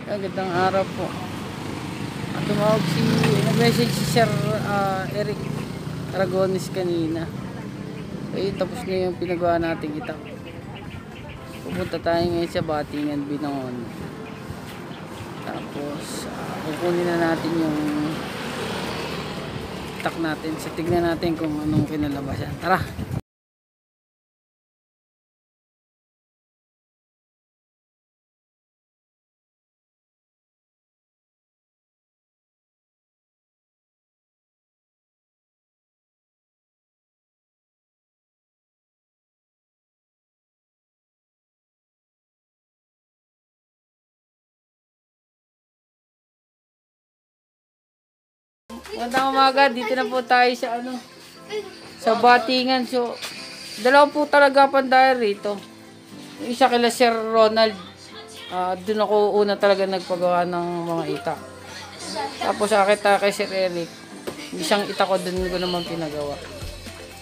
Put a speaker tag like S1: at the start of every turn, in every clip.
S1: Magandang araw po. Tumawag nag-message si Sir Eric Aragones kanina. Tapos na yung pinagawa natin itak. Pupunta tayo ngayon sa Batingan, Binangon. Tapos kukunin na natin yung itak natin. So tignan natin kung anong kinalabasan. Tara! Magandang umaga, dito na po tayo sa sa Batingan. So, dalawa po talaga pandaya rito. Yung isa kila Sir Ronald. Doon ako una talaga nagpagawa ng mga itak. Tapos akita kay Sir Eric. Isang itak ko doon ko naman pinagawa.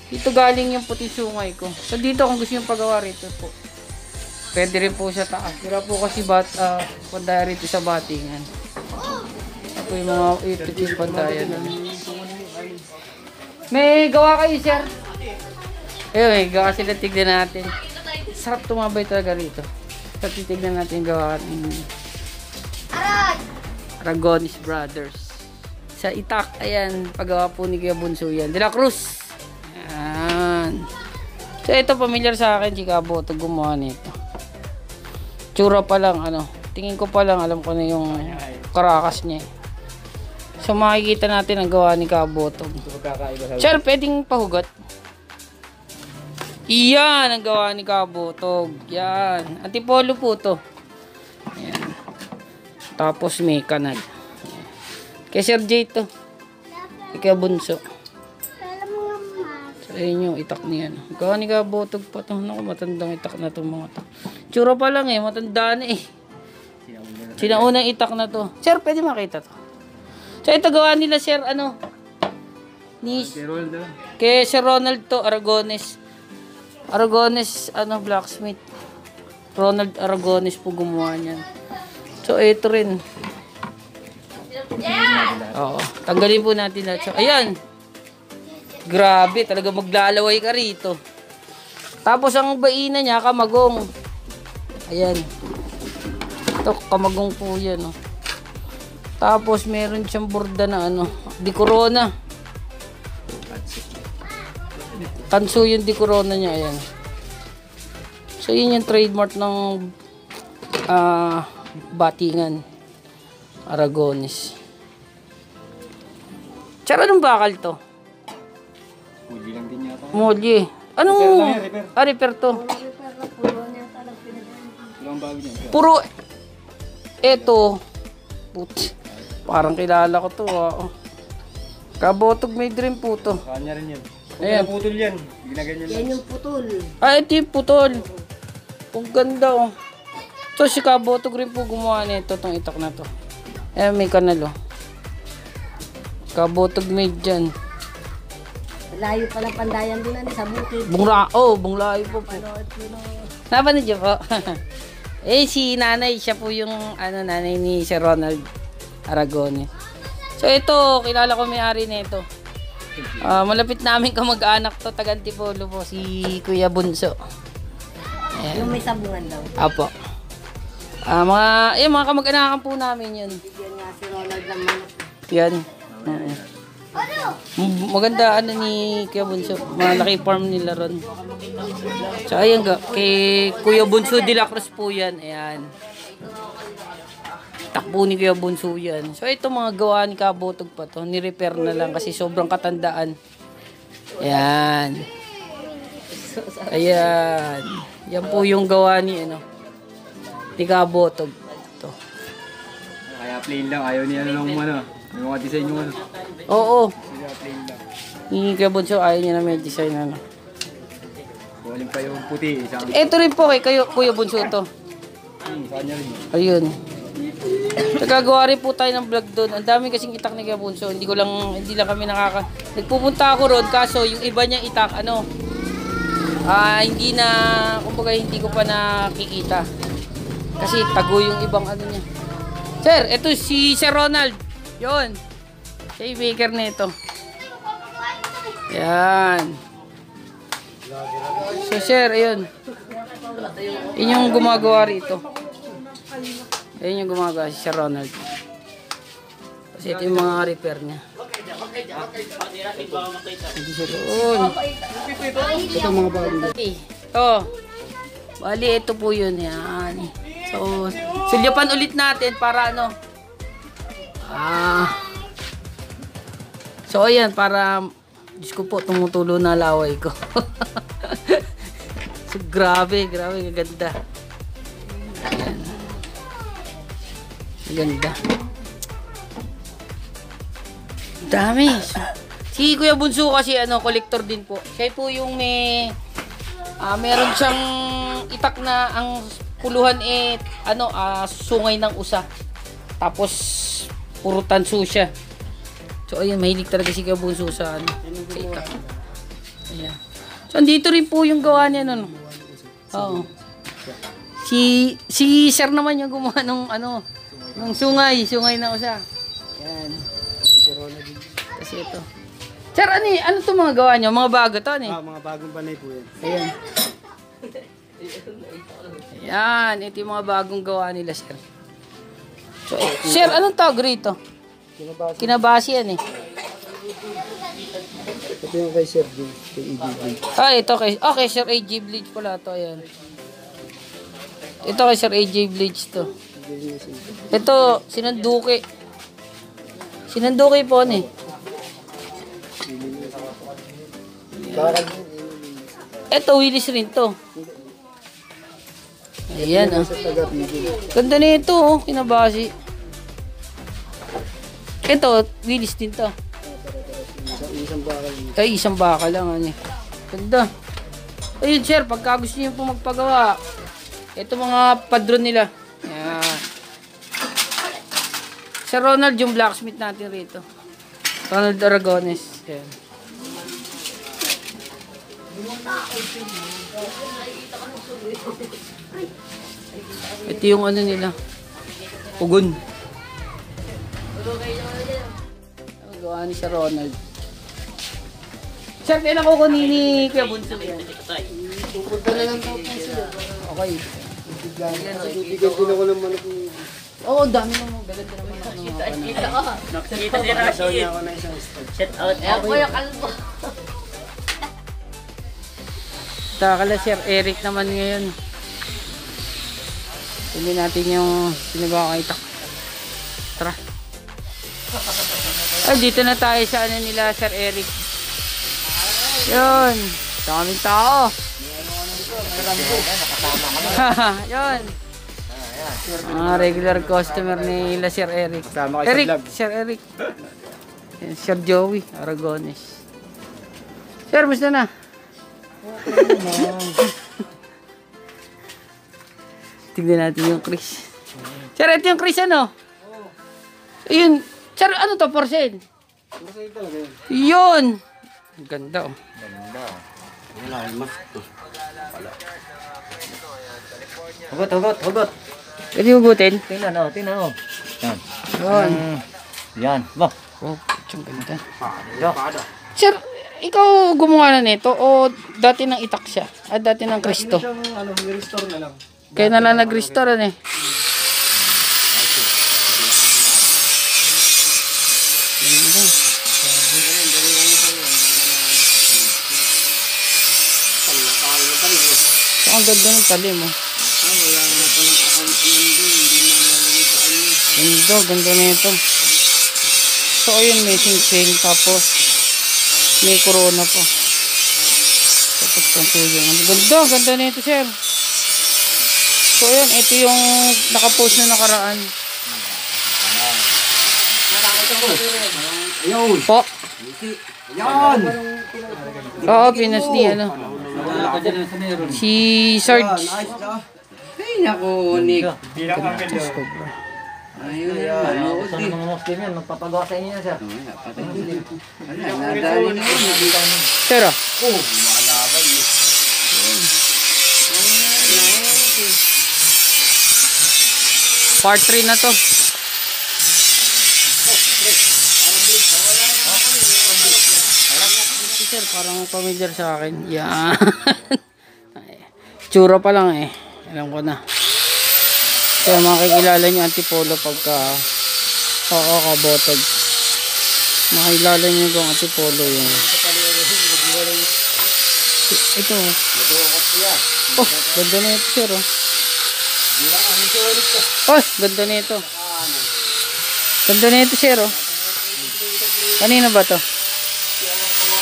S1: Dito galing yung puti sungay ko. So, dito kung gusto yung pagawa rito po. Pwede rin po sa taas. Kira po kasi pandaya rito sa Batingan. Ito yung mga ipit pantayan. May gawa kayo, sir? Ayun, may gawa sila. Tignan natin. Sarap tumabay talaga rito. So, titignan natin yung gawa ni Aragones Brothers. Sa itak, ayan, paggawa po ni Kuya Bunso yan. De La Cruz. Ayan. So, ito, familiar sa akin, Chikabo. Ito gumawa nito. Tsura pa lang, tingin ko pa lang, alam ko na yung karakas niya. So makikita natin ang gawa ni Kabotog. Sir, pwedeng pahugot. Iyan ang gawa ni Kabotog. Yan. Antipolo po to. Yan. Tapos may kanal. Kay Sir J to. Kay Bunso. So ayun yung itak niya. Gawa ni Kabotog pa to. Naku, matandang itak na to mga to. Tsura pa lang matanda na Sinaunang itak na to. Sir, pwede makita to. So ito gawa nila Sir kay Sir Ronald to Aragones. Blacksmith. Ronald Aragones po gumawa niyan. So ito rin. Oo, tanggalin po natin na. So ayan. Grabe, talaga maglalaway ka rito. Tapos ang baina niya kamagong. Ayan. Ito kamagong po 'yan, Tapos meron siyang borda na di corona. Tanso yung di corona niya, ayan. So yun yung trademark ng Batingan Aragones. Tsara ng bakal to?
S2: Muli lang din yata.
S1: Muli. Anong? Repair to. Puro eto. Putz. Parang kilala ko to. Kabotog may dream po to.
S2: Kanya rin yan.
S1: Ayan.
S2: Putol yan. Ginaganyan lang.
S3: Yan yung putol.
S1: Ito yung putol. Ang ganda So si Kabotog rin po gumawa nito itong itak na to. May kanal Kabotog made dyan.
S3: Layo pa ng pandayan din sa bukid.
S1: Bunglayo po. Napanood niyo po? Si nanay, siya po yung nanay ni Sir Ronald Aragones. So ito, kilala ko may-ari nito. Malapit namin kamag-anak to, taga Antipolo po, si Kuya Bunso. Ayan.
S3: Yung may sabungan daw.
S1: Apo. Mga kamag-anakan po namin yun.
S3: Yan nga si Ronald lang manok.
S1: Yan. Maganda ni Kuya Bunso. Malaki farm nila ron. So ayan kay Kuya Bunso de La Cruz po yan. Ayan. Takbo ni Kuya Bunso yan. So ito mga gawa ni Kabotog pa to. Ni-repair na lang kasi sobrang katandaan. Ayan. Ayan. Yan po yung gawa ni ni Kabotog. Ito.
S2: Kaya plain lang. Ayaw niya yung mga design yung
S1: Oo.
S2: Kaya plain lang.
S1: Ni Kuya Bunso ayaw niya na may design
S2: Kuwaling pa yung puti.
S1: Ito rin po kay Kuya Bunso to.
S2: Kanya rin.
S1: Ayun. Nagagawa rin po tayo ng vlog doon. Ang dami kasing itak ni Kuya Bunso. Hindi lang kami nagpupunta ako ron kaso yung iba niyang itak hindi ko pa nakikita. Kasi tago yung ibang niya. Sir, ito si Sir Ronald. Yun. Siya yung maker nito. Yan. So sir, ayun. Yun yung gumagawa rito. Ayun yung gumagawa si Sir Ronald. Kasi ito yung mga repair niya. Hindi siya doon.
S2: Ito mga bago.
S1: Ito. Bali, ito po yun. Yan. So, sulyapan ulit natin para ano. So, ayan. Para, Diyos ko po, tumutulo na laway ko. So, grabe. Grabe. Ganda. Ayan. Ganda. Dami. Si Kuya Bunso kasi ano, collector din po. Siya po yung may meron siyang itak na ang puluhan ano, sungay ng usa. Tapos puro tanso siya. So ayun, mahilig talaga si Kuya Bunso sa ano, sa itak. Ayan. So andito rin po yung gawa niya no. Oo. Si Sir naman yung gumawa ng ano, ng sungay ng usa. Yan. Kasi ito. Sir, ano to mga gawa nyo? Mga bago to, ano?
S2: Mga bagong panay po yan.
S1: Ayan. Ayan, ito yung mga bagong gawa nila, sir. So, sir, anong tawag rito? Kinabasi yan, eh.
S2: Ito yung kay Sir J. Kay EJ Blade.
S1: Ito kay Sir AJ Bleach pala to, ayan. Ito kay Sir AJ Bleach to. Ito, Sinanduki. Sinanduki po, ano, eh. Ito, Willis rin to. Ayan, oh. Ganda na ito, oh. Kinabasi. Ito, Willis din to. Ay, isang baka lang, ano. Ganda. Ayun, sir, pagka gusto niyo po magpagawa, ito mga padron nila. Ayan. Sir Ronald, yung blacksmith natin rito. Ronald Aragones. Ayan. Ito yung ano nila, pugon. Ang gawa ni Sir Ronald. Sir, kailan ko kunin ni Kuya Bunso yan?
S2: Pupunta na lang po sila.
S1: Okay.
S2: Bibigyan din ako ng manok.
S1: Oo, dami naman. Gaganda naman ako.
S4: Nakita si Rashid. Shout out. Ako yung kalbo.
S1: Takala Sir Eric naman ngayon. Hindi natin yung sinagawa kay itak. Tara. Ay, dito na tayo sa ano nila, Sir Eric. Yun. Daming tao. Yun. Mga regular customer nila Sir Eric.
S2: Kasama kayo sa
S1: Eric,
S2: vlog.
S1: Sir Eric. Yan, Sir Joey Aragones. Sir, basta na. Tignan natin yung Chris. Sir, ito yung Chris ano? Ayun. Sir, ano to? Porcelain?
S2: Porcelain talaga yun.
S1: Yun. Ang ganda oh.
S4: Hugot.
S1: Pwede hugutin?
S4: Tingnan o. Yan.
S1: Yun.
S4: Yan. Ba?
S1: Oh, ang ganda. Sir, ikaw gumawa na nito o dati nang itak siya? At dati ng Cristo?
S2: Siyang restore na lang.
S1: Kaya na lang nag-restore eh. Ganda. So, ang ganda ng talim oh. Ganda na ito. So ayun, may sing-sing tapos may corona po. Tapos pang tuyo. Ganda na ito, sir. So ayun, ito yung nakapost na nakaraan.
S2: Ayun!
S1: Po.
S2: Yan!
S1: Oo, pinas ni ano. Si Sarge.
S2: Ay, naku, Nick.
S4: Ayun yan. Gusto ng mga Muslim yan. Magpapagawa sa inyo yan, sir.
S2: Nadali na yun.
S1: Sir, oh.
S2: Malaban yun.
S1: Part 3 na to. sir, parang familiar sa akin. Yan. Tsura pa lang eh. Alam ko na. Kaya makikilala nyo Antipolo pagka kabotog. Makilala nyo kung Antipolo yun. Ito. Oh, ganda na ito sir. Oh, ganda na ito. Ganda na ito sir. Kanino ba to?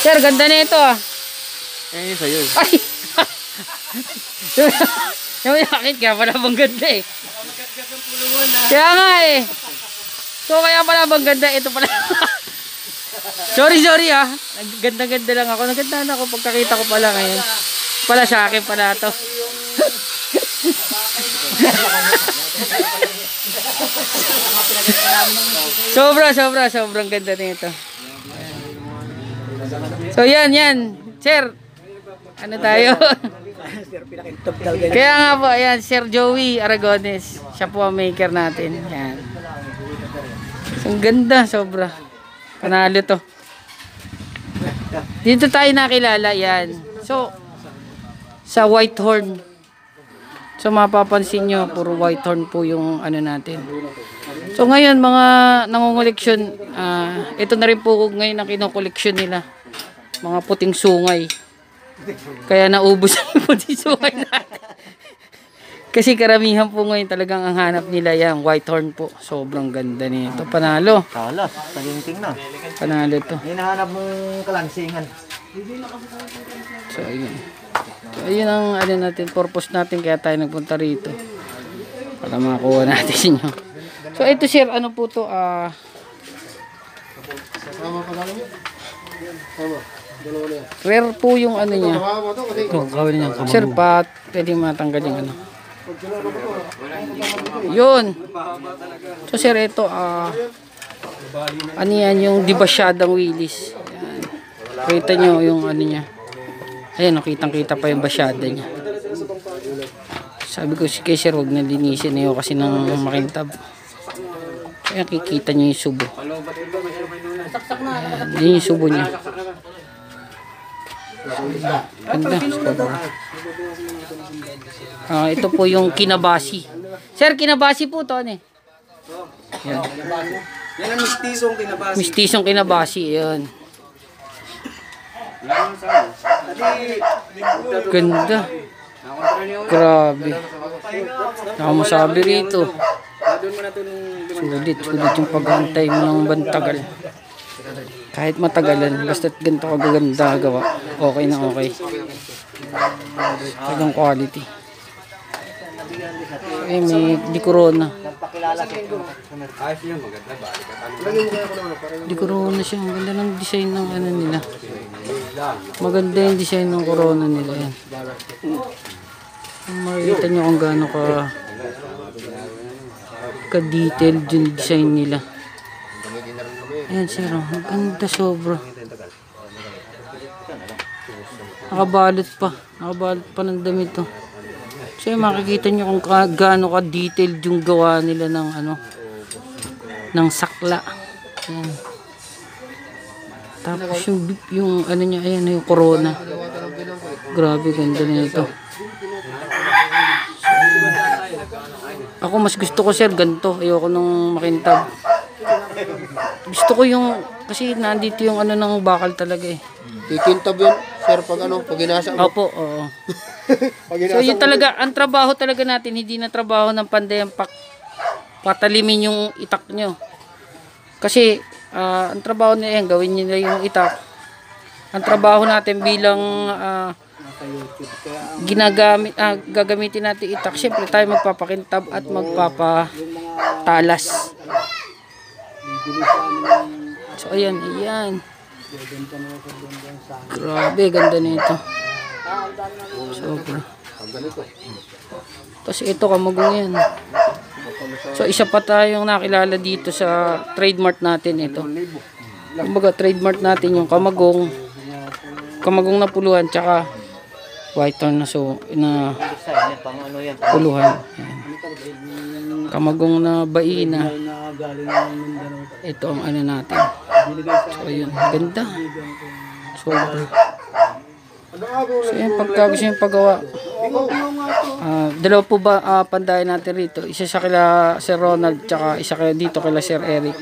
S1: Sir, ganda na ito ah.
S2: Eh, sa'yo.
S1: Ay! Yung yakit, kaya pala bang ganda eh. Kaya nga eh. So kaya pala bang ganda, ito pala. sorry ah. Ganda-ganda lang ako. Nagandaan ako pagkakita ko pala ngayon. Pala sa akin pala to. sobrang ganda nito. So yan. Sir, ano tayo? Kaya nga po, ayan, Sir Joey Aragones. Siya po ang maker natin. Yan. So, ang ganda, sobra. Panalo to. Dito tayo nakilala, yan. So, sa Whitehorn. So, mapapansin nyo, puro Whitehorn po yung ano natin. So, ngayon, mga nangungoleksyon, ito na rin po ngayon ang kinukoleksyon nila. Mga puting sungay. Kaya naubos ang puting sungay natin. Kasi karamihan po ngayon talagang ang hanap nila yan. Whitehorn po. Sobrang ganda nito. Panalo.
S5: Talas, taginting na.
S1: Panalo to.
S5: Hinahanap mong kalansingan.
S1: So, ayun. So, ayun ang ano natin, purpose natin kaya tayo nagpunta rito. Para makakuha natin yun. So, ito sir, ano po to? Rare po yung ano niya. Sir, pwede matanggal yung ano. Yun. So sir, ito ano yan, yung dibasyadang wilis. Yan. Kita nyo yung ano niya. Ayan, kitang-kita pa yung basyada niya. Sabi ko kay sir, huwag na linisin na yun kasi nang makintab. Kaya kikita nyo yung subo. Ayan, yun yung subo niya. Ganda. Ito po yung kinabasi. Sir, kinabasi po to. Yan.
S2: Yan ang mistisong kinabasi.
S1: Mistisong kinabasi. Yan. Ganda. Grabe. Nakamasabi rito. Sulit yung paghantay mo ng bantagal. Kahit matagalan, basta't ganito kagaganda gawa, okay na okay. Talagang quality. Eh, may di corona. Di corona siya. Ang ganda ng design ng ano nila. Maganda yung design ng corona nila. Yan. Makikita nyo kung gaano ka-detailed yung design nila. Ayan sir, ang ganda sobra. Nakabalot pa ng damit to. So makikita nyo kung gaano ka-detailed yung gawa nila ng ano, ng sakla. Ayan. Tapos yung ano niya, ayan yung corona. Grabe, ganda na ito. So, ako mas gusto ko sir ganito, ayoko nung makintab. Gusto ko yung, kasi nandito yung ano ng bakal talaga eh.
S5: Kikintab yun, sir, pag ginasa mo.
S1: Opo, oo. So yun talaga, ang trabaho talaga natin, hindi na trabaho ng pandayang patalimin yung itak nyo. Kasi, ang trabaho nila yan, gawin nyo na yung itak. Ang trabaho natin bilang gagamitin natin itak, syempre tayo magpapakintab at magpapatalas. So ayan. Grabe, ganda nito. Sobra. Tapos ito, kamagong yan. So isa pa tayong nakilala dito sa trademark natin ito. Kumbaga trademark natin yung kamagong na puluhan tsaka whitehorn na puluhan. Ayan. Kamagong na baina. Ito ang ano natin. So ayun, ganda. Sobra. So yan, pagka gusto yung paggawa. Dalawa po ba pandayan natin rito? Isa sa kila Sir Ronald, tsaka isa kaya dito kila Sir Eric.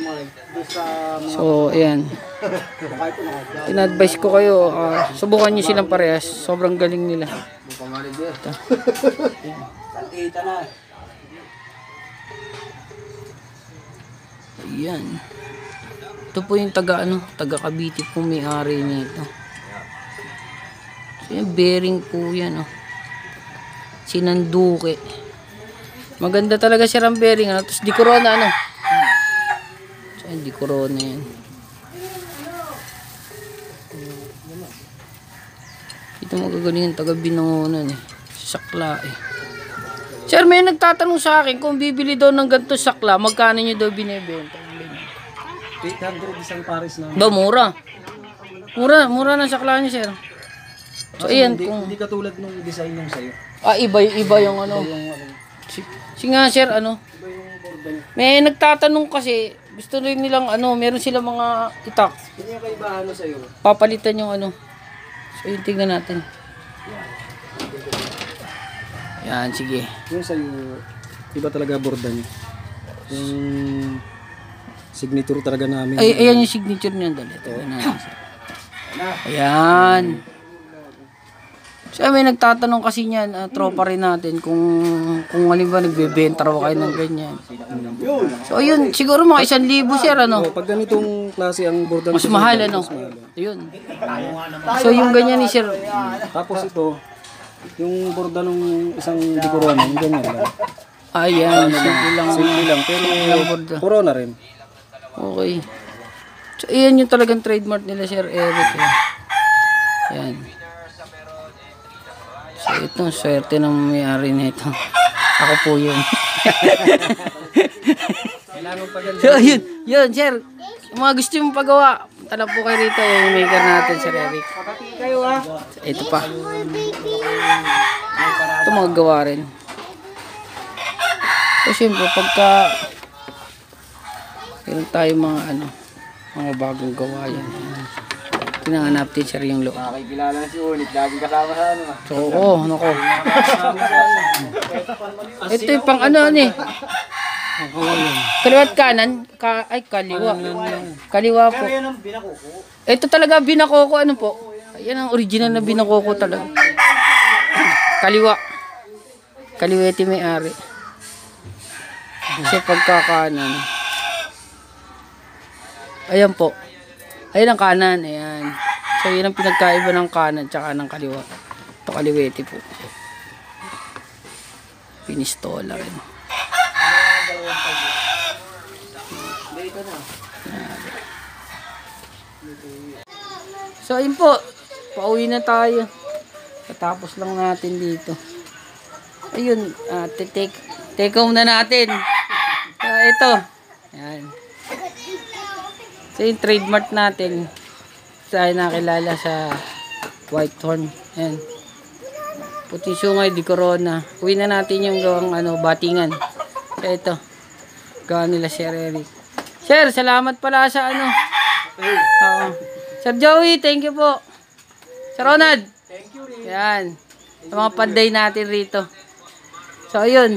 S1: So ayan. In-advise ko kayo, subukan nyo silang parehas. Sobrang galing nila. Ito. Ayan. Ito po yung taga Cavite po may-ari nito. So yung bearing po yan, oh. Sinanduke. Maganda talaga siya ang bearing, ano. Tapos di corona, ano. So di corona yan. Ito magagaling yung taga Binangonan, eh. Sakla, eh. Sir, may nagtatanong sa akin kung bibili daw ng ganito sakla, magkano nyo daw binibenta?
S2: 800 isang pares na.
S1: Ba, mura. Mura ng sakla niya, sir. So, ayan.
S2: Hindi katulad nung design nung sa'yo.
S1: Iba yung ano. Si nga, sir, ano. May nagtatanong kasi, gusto rin nilang ano, meron silang mga itak.
S2: Hindi yung kaibahan mo sa'yo.
S1: Papalitan yung ano. So, yun, tingnan natin. Yan, sige.
S2: Yung sa'yo, iba talaga borda niya. Yung signature talaga namin.
S1: Ayan yung signature niya. Dali. Tingnan natin, sir. Ayan. So, may nagtatanong kasi niyan, tropa rin natin, kung halimbawa nagbebenta raw kayo ng ganyan. So, ayun, siguro mga 1,000, sir, ano?
S2: Pag ganitong klase ang borda
S1: Mas mahal, ano? Ayun. So, yung ganyan ni sir.
S2: Tapos ito, yung borda ng isang di corona, yung ganyan lang.
S1: Ayan, simple lang.
S2: Simple lang, pero
S1: lang borda.
S2: corona rin.
S1: Okay. So, ayan yung talagang trademark nila, Sir Eric. Eh. Ayan. So, ito, swerte ng may-ari nito. Ako po yun. So, yun, sir. Yung mga gusto mong pagawa, punta lang po kayo rito. Yung maker natin, Sir Eric. Ito pa. Ito mga gawa rin. So, siyempre, pagka meron tayo mga bagong gawa yan. Tinanganap teacher yung loob.
S2: Makikilala na si Unit, laging kasama sa ano.
S1: So, nako. Ito yung pang ano eh. Kaliwa at kanan? Kaliwa. Kaliwa po. Ito talaga binakoko, ano po? Ayan ang original na binakoko talaga. Kaliwa. Kaliwa ito may-ari. Kasi pagkakanan. Ayan po. Ayan ang kanan. Ayan. So, yun ang pinagkaiba ng kanan tsaka ng kaliwa. Ito kaliwete po. Pinistola rin. So, ayun po. Pauwi na tayo. Katapos lang natin dito. Ayun. Take home na natin. So, ito. Ayan. So, yung trademark natin, tayo nakilala sa Whitehorn. Ayan. Puting sungay, di corona. Uwi na natin yung gawang batingan. So, ito. Gawa nila Sir Eric. Sir, salamat pala sa Sir Joey, thank you po. Sir Ronald. Thank you rin. Ayan. Sa mga panday natin rito. So, ayun.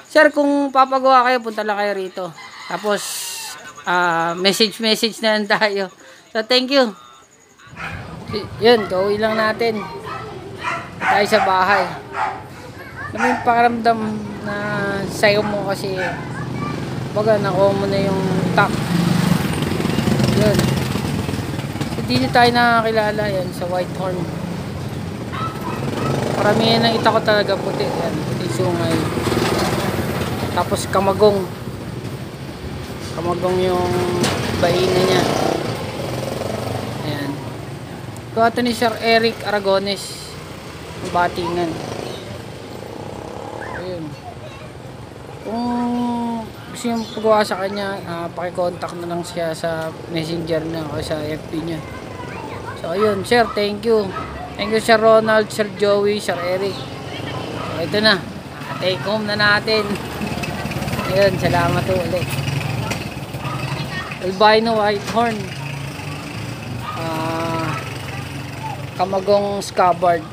S1: Sir, kung papagawa kayo, punta lang kayo rito. Tapos, message na lang tayo. So, thank you. Yun, gawin lang natin. Tayo sa bahay. Alam mo yung pakaramdam na sayo mo kasi baga, nakuha mo na yung top. Yun. So, dito tayo nakakilala yan sa Whitehorn. Paramihan ng ita ko talaga puti. Yan, puti sungay. Tapos kamagong yung baina niya. Ayan. Ito ito ni Sir Eric Aragones ng Batingan. Ayun. Kung gusto nyo pagawa sa kanya, pakicontact na lang siya sa messenger na o sa FB niya. So ayun, Sir, thank you. Thank you, Sir Ronald, Sir Joey, Sir Eric. So ito na, take home na natin. Ayun, salamat ulit. Albino Whitehorn. Kamagong scabbard.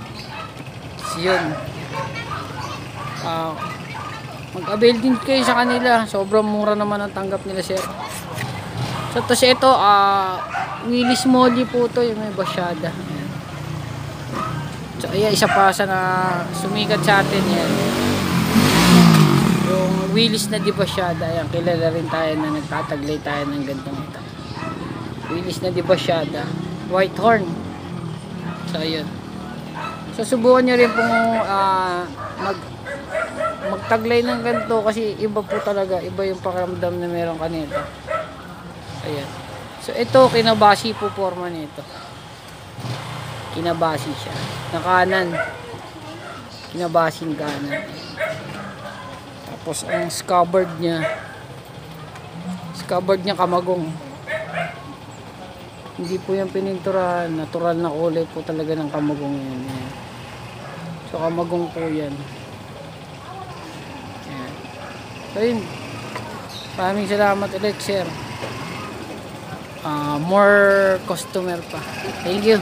S1: Yun. Mag-avail din kayo sa kanila. Sobrang mura naman ang tanggap nila, sir. So, tapos ito, Willis Molly po to, yung may basyada. Ayan. So, ayan, isa pa sa na sumikat sa atin yan. Yung Willis na di basyada. Ayan, kilala rin tayo na nagtataglay tayo ng gantong ito. Willis na di basyada. White horn. So, ayun. So, subukan nyo rin pong magtaglay ng ganito kasi iba po talaga. Iba yung pakiramdam na meron kanito. Ayan. So, ito, kinabasi po forma nito. Kinabasi siya. Na kanan. Kinabasing kanan. Tapos, ang scabbard niya kamagong. Hindi po yung pininturahan. Natural na kulay po talaga ng kamagong yan. Ayan. So, kamagong po yan. Ayan. So, yun. Maraming salamat ulit, sir. More customer pa. Thank you.